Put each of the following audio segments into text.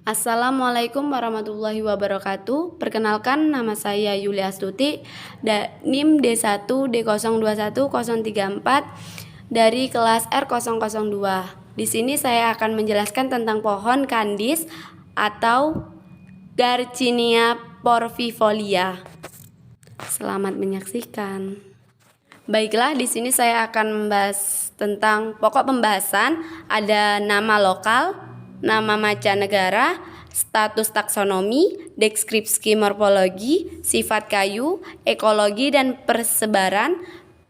Assalamualaikum warahmatullahi wabarakatuh. Perkenalkan, nama saya Yulia Astuti, NIM D1D021034 dari kelas R002. Di sini saya akan menjelaskan tentang pohon kandis atau Garcinia porfifolia. Selamat menyaksikan. Baiklah, di sini saya akan membahas tentang pokok pembahasan. Ada nama lokal, nama mancanegara, status taksonomi, deskripsi morfologi, sifat kayu, ekologi dan persebaran,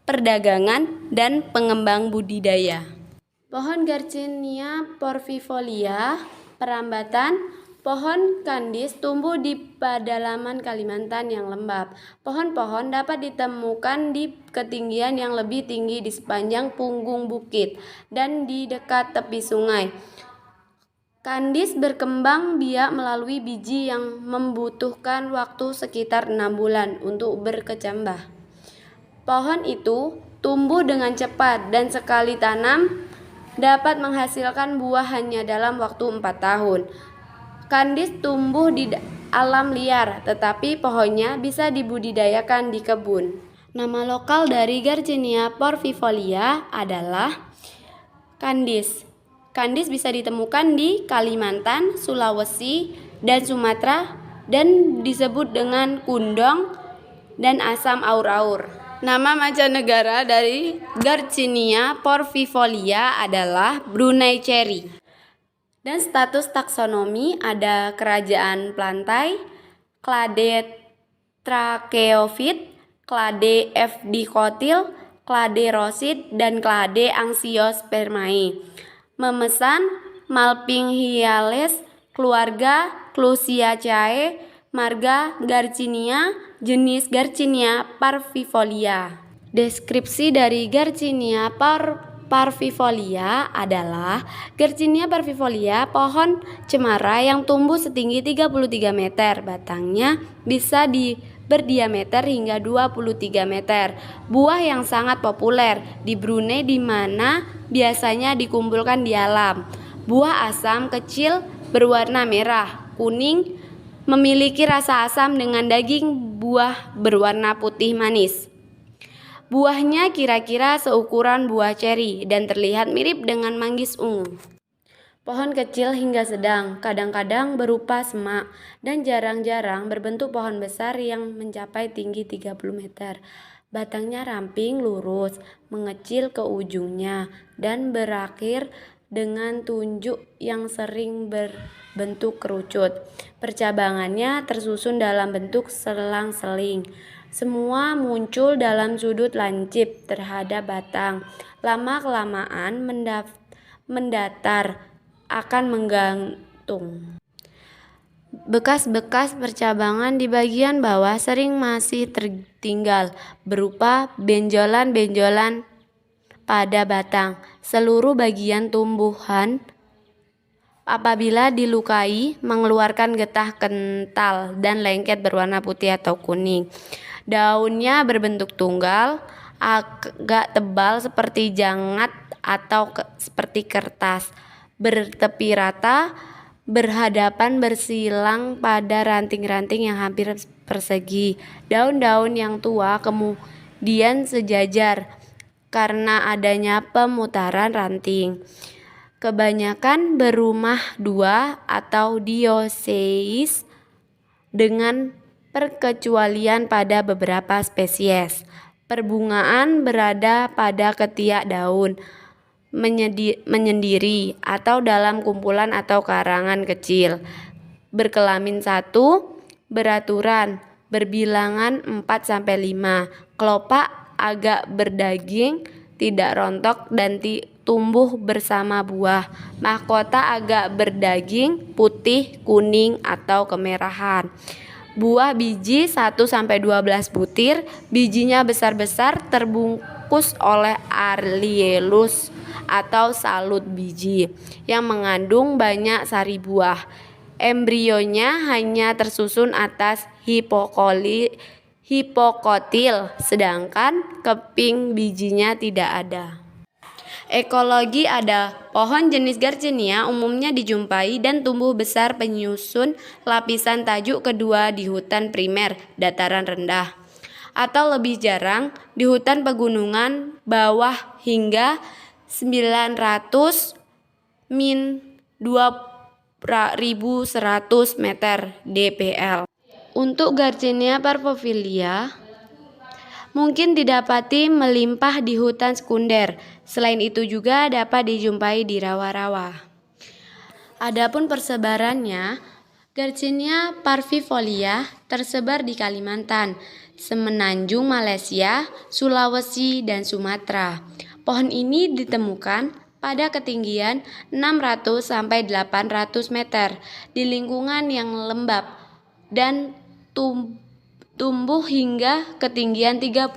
perdagangan, dan pengembang budidaya. Pohon Garcinia porfifolia, perambatan. Pohon kandis tumbuh di pedalaman Kalimantan yang lembab. Pohon-pohon dapat ditemukan di ketinggian yang lebih tinggi di sepanjang punggung bukit dan di dekat tepi sungai. Kandis berkembang biak melalui biji yang membutuhkan waktu sekitar 6 bulan untuk berkecambah. Pohon itu tumbuh dengan cepat dan sekali tanam dapat menghasilkan buah hanya dalam waktu 4 tahun. Kandis tumbuh di alam liar, tetapi pohonnya bisa dibudidayakan di kebun. Nama lokal dari Garcinia porfifolia adalah kandis. Kandis bisa ditemukan di Kalimantan, Sulawesi, dan Sumatera, dan disebut dengan kundong dan asam aur-aur. Nama mancanegara dari Garcinia porfifolia adalah Brunei cherry. Dan status taksonomi ada kerajaan plantae, clade tracheophyt, clade epdicotyl, clade rosid, dan clade angiospermae. Memesan Malpighiales, keluarga Clusiaceae, marga Garcinia, jenis Garcinia parvifolia. Deskripsi dari Garcinia parvifolia adalah Garcinia parvifolia, pohon cemara yang tumbuh setinggi 33 meter. Batangnya bisa berdiameter hingga 23 meter. Buah yang sangat populer di Brunei, di mana biasanya dikumpulkan di alam. Buah asam kecil berwarna merah, kuning, memiliki rasa asam dengan daging buah berwarna putih manis. Buahnya kira-kira seukuran buah ceri dan terlihat mirip dengan manggis ungu. Pohon kecil hingga sedang, kadang-kadang berupa semak, dan jarang-jarang berbentuk pohon besar yang mencapai tinggi 30 meter. Batangnya ramping, lurus, mengecil ke ujungnya, dan berakhir dengan tunjuk yang sering berbentuk kerucut. Percabangannya tersusun dalam bentuk selang-seling. Semua muncul dalam sudut lancip terhadap batang. Lama-kelamaan mendatar akan menggantung. Bekas-bekas percabangan di bagian bawah sering masih tertinggal berupa benjolan-benjolan pada batang. Seluruh bagian tumbuhan apabila dilukai mengeluarkan getah kental dan lengket berwarna putih atau kuning. Daunnya berbentuk tunggal, agak tebal seperti jangat atau seperti kertas, bertepi rata, berhadapan bersilang pada ranting-ranting yang hampir persegi. Daun-daun yang tua kemudian sejajar karena adanya pemutaran ranting. Kebanyakan berumah dua atau dioecious dengan perkecualian pada beberapa spesies. Perbungaan berada pada ketiak daun, menyendiri atau dalam kumpulan atau karangan kecil. Berkelamin satu, beraturan, berbilangan 4-5. Kelopak agak berdaging, tidak rontok dan tumbuh bersama buah. Mahkota agak berdaging, putih, kuning atau kemerahan. Buah biji 1-12 butir, bijinya besar-besar, terbungkus oleh arillus atau salut biji yang mengandung banyak sari buah. Embrionya hanya tersusun atas hipokotil, sedangkan keping bijinya tidak ada. Ekologi ada pohon jenis Garcinia umumnya dijumpai dan tumbuh besar penyusun lapisan tajuk kedua di hutan primer dataran rendah, atau lebih jarang di hutan pegunungan bawah hingga 900 min 2100 meter dpl. Untuk Garcinia parvovilia mungkin didapati melimpah di hutan sekunder. Selain itu juga dapat dijumpai di rawa-rawa. Adapun persebarannya, Garcinia parvifolia tersebar di Kalimantan, Semenanjung Malaysia, Sulawesi, dan Sumatera. Pohon ini ditemukan pada ketinggian 600 sampai 800 meter di lingkungan yang lembab dan tumbuh hingga ketinggian 33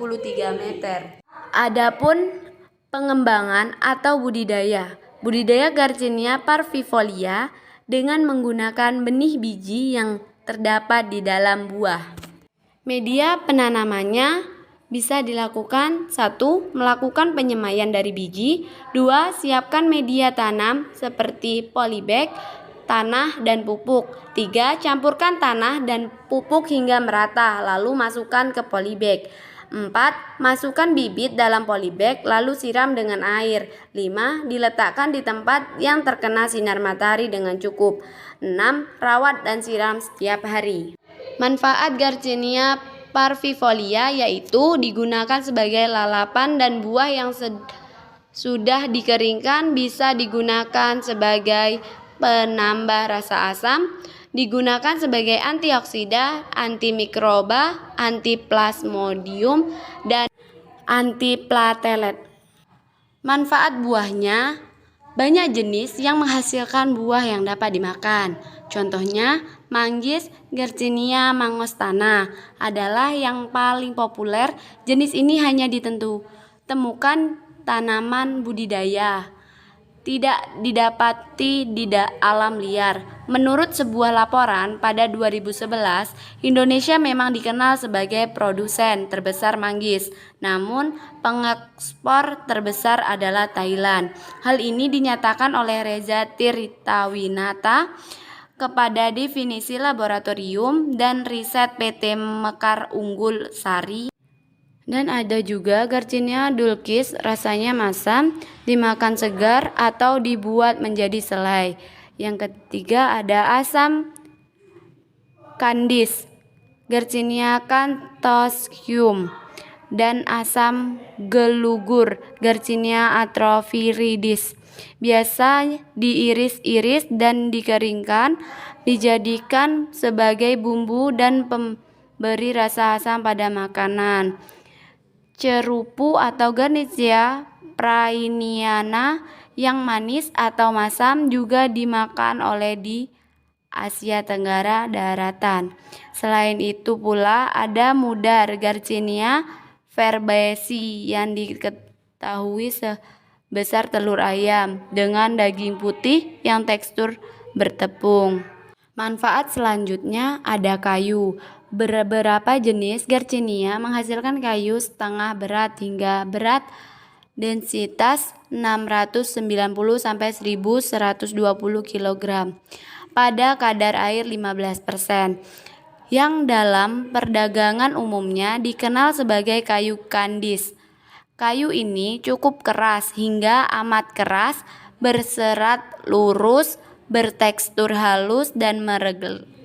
meter. Adapun pengembangan atau budidaya Garcinia parvifolia dengan menggunakan benih biji yang terdapat di dalam buah. Media penanamannya bisa dilakukan: 1. Melakukan penyemaian dari biji. 2. Siapkan media tanam seperti polybag, tanah, dan pupuk. 3. Campurkan tanah dan pupuk hingga merata, lalu masukkan ke polybag. 4. Masukkan bibit dalam polybag, lalu siram dengan air. 5. Diletakkan di tempat yang terkena sinar matahari dengan cukup. 6. Rawat dan siram setiap hari. Manfaat Garcinia parvifolia yaitu digunakan sebagai lalapan, dan buah yang sudah dikeringkan bisa digunakan sebagai penambah rasa asam, digunakan sebagai antioksida, antimikroba, antiplasmodium, dan antiplatelet. Manfaat buahnya: banyak jenis yang menghasilkan buah yang dapat dimakan. Contohnya, manggis Garcinia mangostana adalah yang paling populer. Jenis ini hanya ditemukan tanaman budidaya, tidak didapati di alam liar. Menurut sebuah laporan pada 2011, Indonesia memang dikenal sebagai produsen terbesar manggis, namun pengekspor terbesar adalah Thailand. Hal ini dinyatakan oleh Reza Tirtawinata kepada Definisi Laboratorium dan Riset PT Mekar Unggul Sari. Dan ada juga Garcinia dulcis, rasanya masam, dimakan segar atau dibuat menjadi selai. Yang ketiga ada asam kandis, Garcinia canthoscium, dan asam gelugur, Garcinia atrophiridis. Biasa diiris-iris dan dikeringkan, dijadikan sebagai bumbu dan pemberi rasa asam pada makanan. Cerupu atau Garcinia prainiana yang manis atau masam juga dimakan oleh di Asia Tenggara daratan. Selain itu pula ada mudar Garcinia fabaceae yang diketahui sebesar telur ayam dengan daging putih yang tekstur bertepung. Manfaat selanjutnya ada kayu. Beberapa jenis Garcinia menghasilkan kayu setengah berat hingga berat densitas 690 sampai 1120 kg pada kadar air 15%, yang dalam perdagangan umumnya dikenal sebagai kayu kandis. Kayu ini cukup keras hingga amat keras, berserat lurus, bertekstur halus dan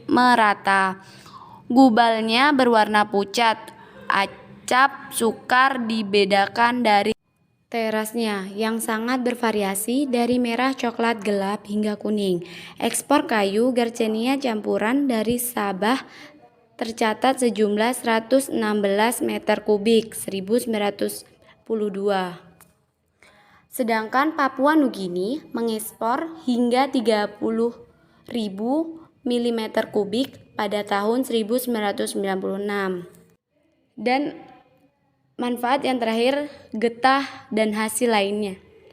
merata. Gubalnya berwarna pucat, acap sukar dibedakan dari terasnya yang sangat bervariasi dari merah coklat gelap hingga kuning. Ekspor kayu Garcinia campuran dari Sabah tercatat sejumlah 116 meter kubik 1942. Sedangkan Papua Nugini mengekspor hingga 30.000 mm kubik pada tahun 1996. Dan manfaat yang terakhir, getah dan hasil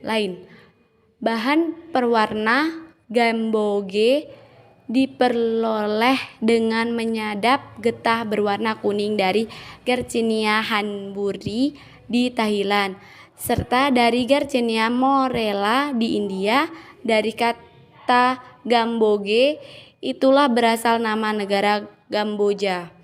lain. Bahan perwarna gamboge diperoleh dengan menyadap getah berwarna kuning dari Garcinia hanbury di Thailand. serta dari Garcinia morella di India. Dari kata Gamboge, itulah berasal nama negara Kamboja.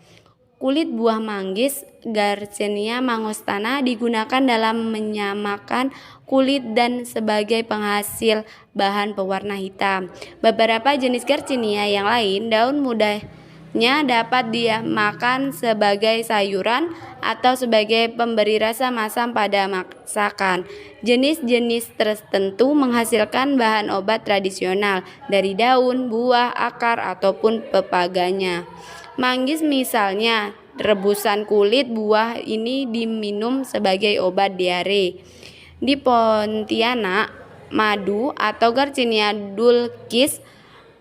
Kulit buah manggis Garcinia mangostana digunakan dalam menyamakan kulit dan sebagai penghasil bahan pewarna hitam. Beberapa jenis Garcinia yang lain, daun mudanya dapat dimakan sebagai sayuran atau sebagai pemberi rasa masam pada masakan. Jenis-jenis tertentu menghasilkan bahan obat tradisional dari daun, buah, akar, ataupun pepaganya. Manggis misalnya, rebusan kulit buah ini diminum sebagai obat diare. Di Pontianak, madu atau Garcinia dulcis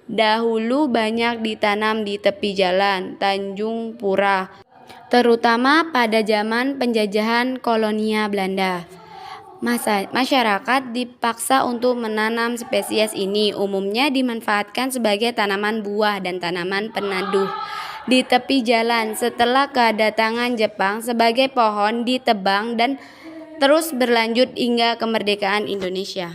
dahulu banyak ditanam di tepi jalan Tanjung Pura, terutama pada zaman penjajahan kolonial Belanda. Masyarakat dipaksa untuk menanam spesies ini, umumnya dimanfaatkan sebagai tanaman buah dan tanaman peneduh di tepi jalan. Setelah kedatangan Jepang, sebagai pohon ditebang dan terus berlanjut hingga kemerdekaan Indonesia.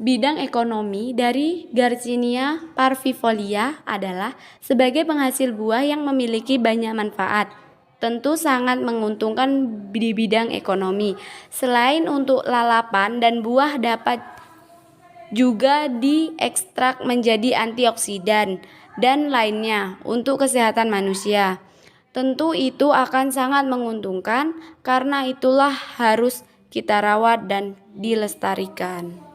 Bidang ekonomi dari Garcinia parvifolia adalah sebagai penghasil buah yang memiliki banyak manfaat. Tentu sangat menguntungkan di bidang ekonomi. Selain untuk lalapan dan buah dapat juga diekstrak menjadi antioksidan dan lainnya untuk kesehatan manusia. Tentu itu akan sangat menguntungkan, karena itulah harus kita rawat dan dilestarikan.